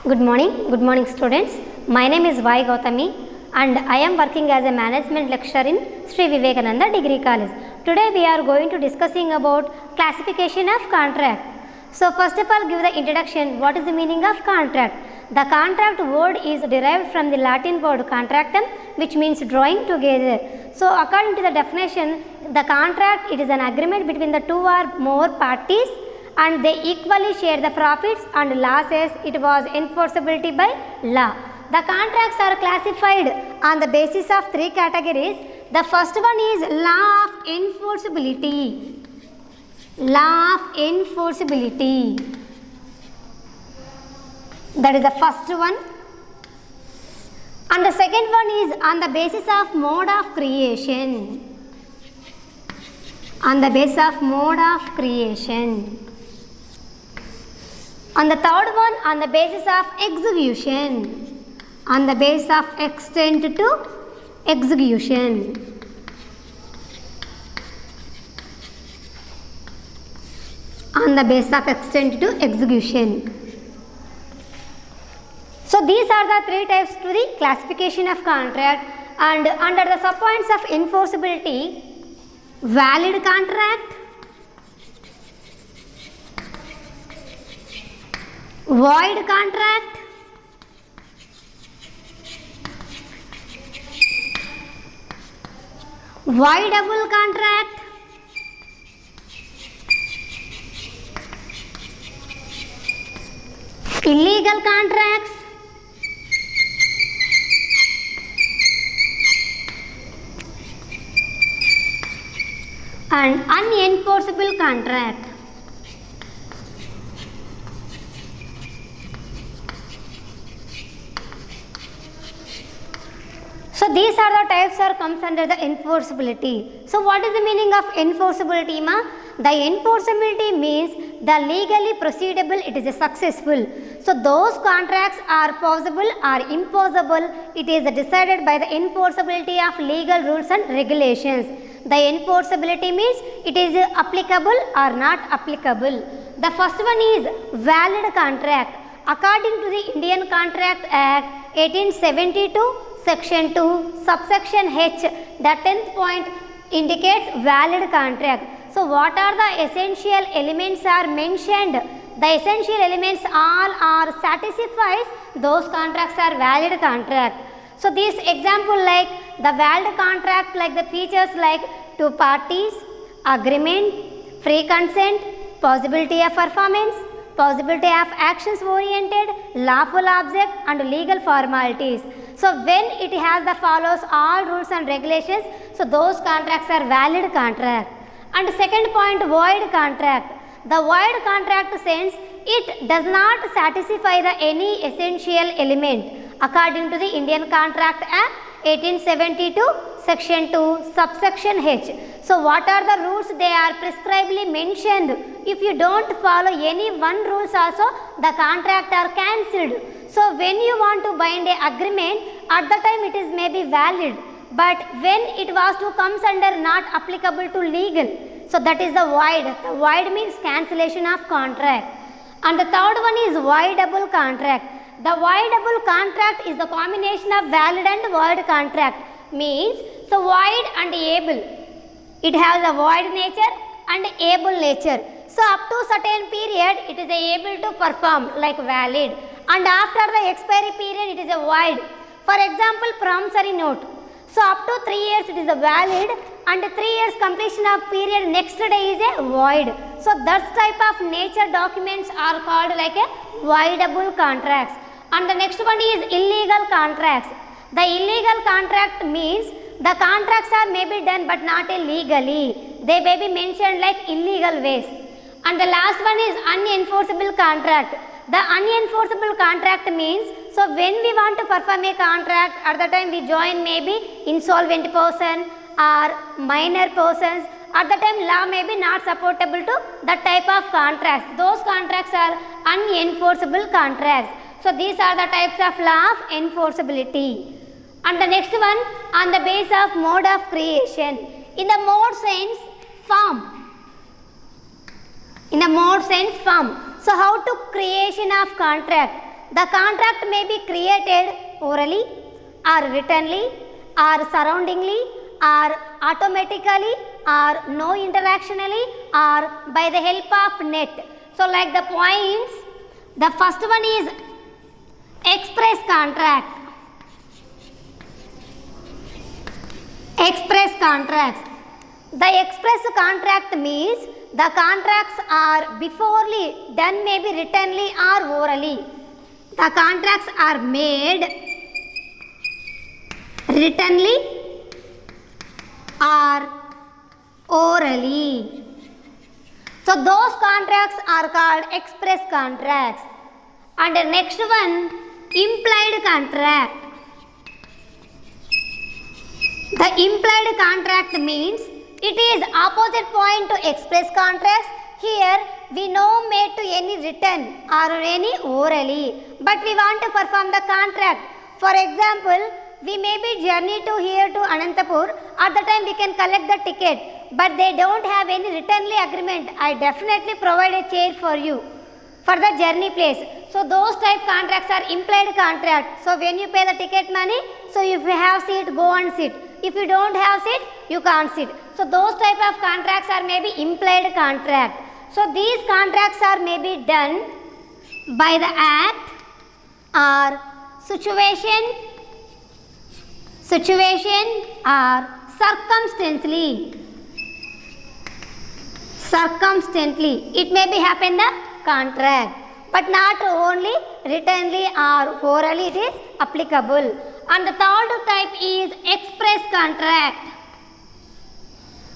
Good morning students. My name is Y Gautami and I am working as a management lecturer in Sri Vivekananda Degree College. Today we are going to discussing about classification of contract. So first of all, give the introduction. What is the meaning of contract? The contract word is derived from the Latin word contractum, which means drawing together. So according to the definition, the contract, it is an agreement between the two or more parties and they equally share the profits and losses. It was enforceability by law. The contracts are classified on the basis of three categories. The first one is law of enforceability. Law of enforceability. That is the first one. And the second one is on the basis of mode of creation. On the basis of mode of creation. And the third one on the basis of execution. On the basis of extent to execution. On the basis of extent to execution. So these are the three types to the classification of contract, and under the subpoints of enforceability, valid contract, void contract, voidable contract, illegal contracts, and unenforceable contract. So these are the types that comes under the enforceability. So what is the meaning of enforceability, ma? The enforceability means the legally proceedable, it is a successful. So those contracts are possible or impossible, it is decided by the enforceability of legal rules and regulations. The enforceability means it is applicable or not applicable. The first one is valid contract. According to the Indian Contract Act 1872, Section 2, subsection H, the 10th point indicates valid contract. So what are the essential elements are mentioned? The essential elements all are satisfies, those contracts are valid contract. So this example like the valid contract, like the features like two parties, agreement, free consent, possibility of performance, possibility of actions oriented, lawful object and legal formalities. So when it has the follows all rules and regulations, so those contracts are valid contract. And second point, void contract. The void contract says it does not satisfy the any essential element according to the Indian Contract Act 1872, Section 2, subsection H. So what are the rules? They are prescribedly mentioned. If you don't follow any one rules also, the contract are cancelled. So when you want to bind a agreement, at the time it is maybe valid, but when it was to comes under not applicable to legal, so that is the void. The void means cancellation of contract. And the third one is voidable contract. The voidable contract is the combination of valid and void contract. Means, so void and able. It has a void nature and able nature. So up to certain period, it is able to perform like valid. And after the expiry period, it is a void. For example, promissory note. So up to 3 years it is a valid and 3 years completion of period next day is a void. So that type of nature documents are called like a voidable contracts. And the next one is illegal contracts. The illegal contract means the contracts are may be done but not legally. They may be mentioned like illegal ways. And the last one is unenforceable contract. The unenforceable contract means, so when we want to perform a contract, at the time we join maybe insolvent person or minor persons, at the time law may be not supportable to that type of contracts. Those contracts are unenforceable contracts. So these are the types of law of enforceability. And the next one on the basis of mode of creation. In the mode sense, form. In a mode sense form. So how to creation of contract The contract may be created orally or writtenly or surroundingly or automatically or no interactionally or by the help of net. So like the points, the first one is express contract. Express contracts. The express contract means the contracts are beforely done, may be writtenly or orally. The contracts are made writtenly or orally. So those contracts are called express contracts. And the next one, implied contract. The implied contract means it is opposite point to express contracts. Here we no made to any written or any orally, but we want to perform the contract. For example, we may be journey to here to Anantapur. At the time we can collect the ticket, but they don't have any writtenly agreement. I definitely provide a chair for you for the journey place. So those type contracts are implied contract. So when you pay the ticket money, so if you have seat, go and sit. If you don't have seat, you can't sit. So those type of contracts are maybe implied contract. So these contracts are maybe done by the act or situation or circumstantially. It may be happen the contract, but not only writtenly or orally it is applicable. And the third type is express contract,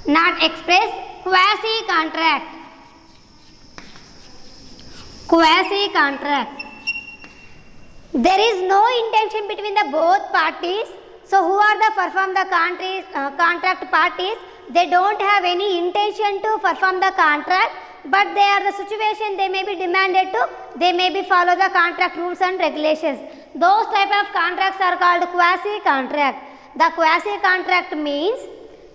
not express, quasi contract. Quasi contract. There is no intention between the both parties. So who are the perform the contract parties? They don't have any intention to perform the contract, but they are the situation, they may be demanded to, they may be follow the contract rules and regulations. Those type of contracts are called quasi contract. The quasi contract means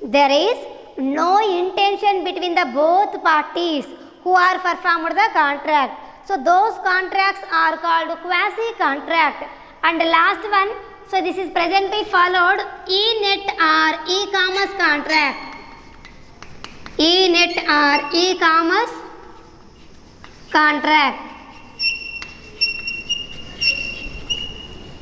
there is no intention between the both parties who are performed the contract. So those contracts are called quasi contract. And the last one, so this is presently followed e-net or e-commerce contract. E-net or e-commerce contract.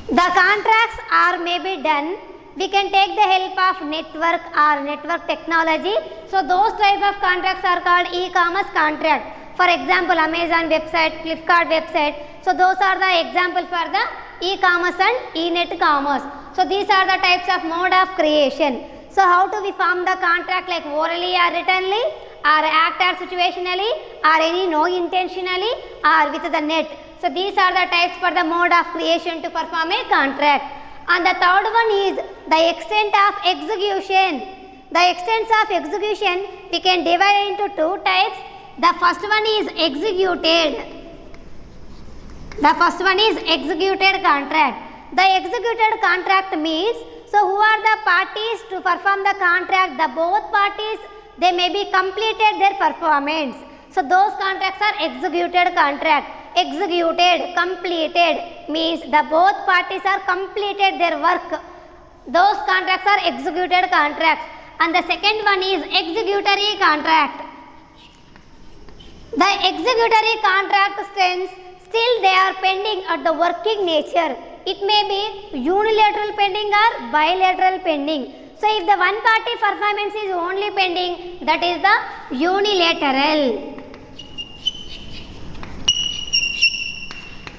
The contracts are maybe done. We can take the help of network or network technology. So those type of contracts are called e-commerce contract. For example, Amazon website, Flipkart website. So those are the example for the e-commerce and e-net commerce. So these are the types of mode of creation. So how do we form the contract, like orally or writtenly or act or situationally or any no intentionally or with the net. So these are the types for the mode of creation to perform a contract. And the third one is the extent of execution. The extents of execution we can divide into two types. The first one is executed. The first one is executed contract. The executed contract means, so who are the parties to perform the contract? The both parties, they may be completed their performance. So those contracts are executed contract. Executed, completed means the both parties are completed their work. Those contracts are executed contracts. And the second one is executory contract. The executory contract stands still they are pending at the working nature. It may be unilateral pending or bilateral pending. So if the one party performance is only pending, that is the unilateral.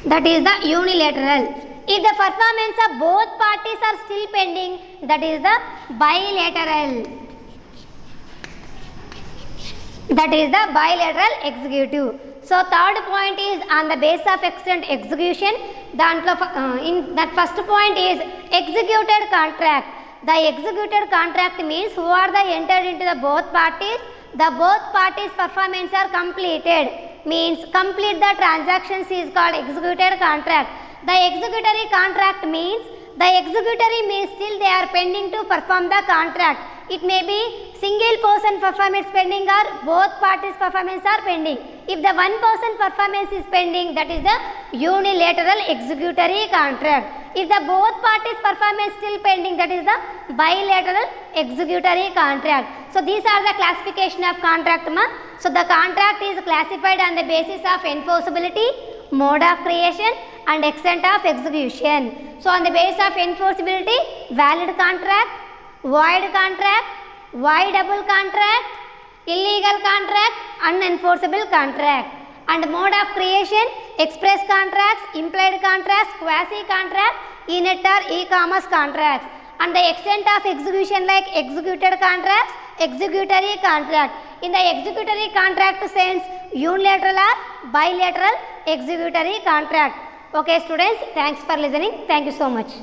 That is the unilateral. If the performance of both parties are still pending, that is the bilateral. That is the bilateral executive. So third point is on the basis of extent execution. In that first point is executed contract. The executed contract means who are the entered into the both parties. The both parties performance are completed. Means complete the transactions is called executed contract. The executory contract means the executory means still they are pending to perform the contract. It may be single person performance pending or both parties performance are pending. If the one person performance is pending, that is the unilateral executory contract. If the both parties performance still pending, that is the bilateral executory contract. So these are the classification of contract ma. So the contract is classified on the basis of enforceability, mode of creation and extent of execution. So on the basis of enforceability, valid contract, void contract, voidable contract, illegal contract, unenforceable contract. And mode of creation, express contracts, implied contracts, quasi contract, e-net or e-commerce contracts. And the extent of execution like executed contracts, executory contract. In the executory contract sense, unilateral or bilateral executory contract. Okay students, thanks for listening. Thank you so much.